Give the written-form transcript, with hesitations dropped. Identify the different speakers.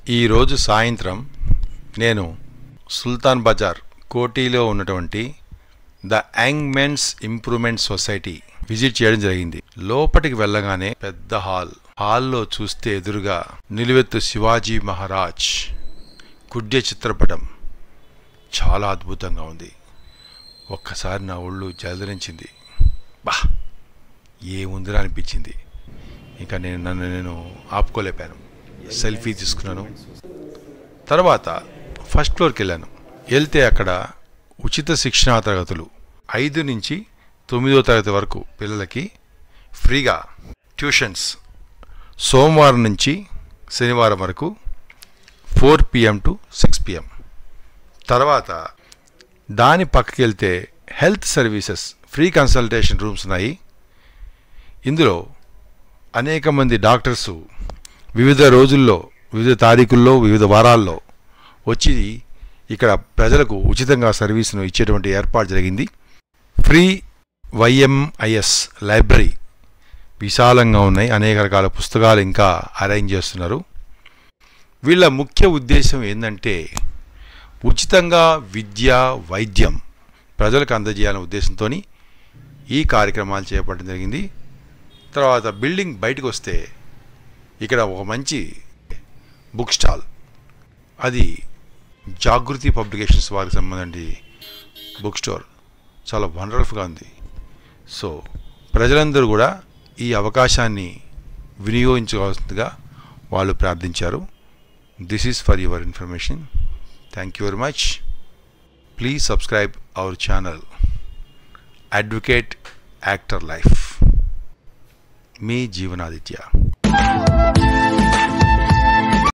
Speaker 1: ఈరోజు సాయంత్రం నేను సుల్తాన్ బజార్ కోటిలో ఉన్నటువంటి the young men's improvement society visit చేయడం జరిగింది. లోపటికి వెళ్ళగానే పెద్ద హాల్లో చూస్తే ఎదురుగా నిలువెత్తు శివాజీ మహారాజ్ కుడ్య చిత్రపటం చాలా అద్భుతంగా ఉంది. ఒక్కసారి నా ఒళ్ళు జలధరించింది. బా ఏముందిరా అనిపించింది. ఇంకా నన్ను నేను ఆపుకోలేపాను. సెల్ఫీ తీసుకున్నాను. తర్వాత ఫస్ట్ ఫ్లోర్కి వెళ్ళాను. వెళ్తే అక్కడ ఉచిత శిక్షణా తరగతులు 5 నుంచి 9వ తరగతి వరకు పిల్లలకి ఫ్రీగా ట్యూషన్స్ సోమవారం నుంచి శనివారం వరకు 4 PM to 6 PM. తర్వాత దాని పక్కకి వెళ్తే health services free consultation rooms ఉన్నాయి. ఇందులో అనేక మంది డాక్టర్సు వివిధ రోజుల్లో, వివిధ తారీఖుల్లో, వివిధ వారాల్లో వచ్చి ఇక్కడ ప్రజలకు ఉచితంగా సర్వీసును ఇచ్చేటువంటి ఏర్పాటు జరిగింది. ఫ్రీ YMIS లైబ్రరీ విశాలంగా ఉన్నాయి. అనేక రకాల పుస్తకాలు ఇంకా అరేంజ్ చేస్తున్నారు. వీళ్ళ ముఖ్య ఉద్దేశం ఏంటంటే ఉచితంగా విద్య, వైద్యం ప్రజలకు అందజేయాలనే ఉద్దేశంతో ఈ కార్యక్రమాలు చేపట్టడం జరిగింది. తర్వాత బిల్డింగ్ బయటకు వస్తే ఇక్కడ ఒక మంచి బుక్ స్టాల్, అది జాగృతి పబ్లికేషన్స్ వారికి సంబంధించి బుక్ స్టోర్ చాలా వండర్ఫుల్గా ఉంది. సో ప్రజలందరూ కూడా ఈ అవకాశాన్ని వినియోగించుకోవాల్సిందిగా వాళ్ళు ప్రార్థించారు. This is for your information. Thank you very much. Please subscribe our channel advocate actor life. మీ జీవనాదిత్య.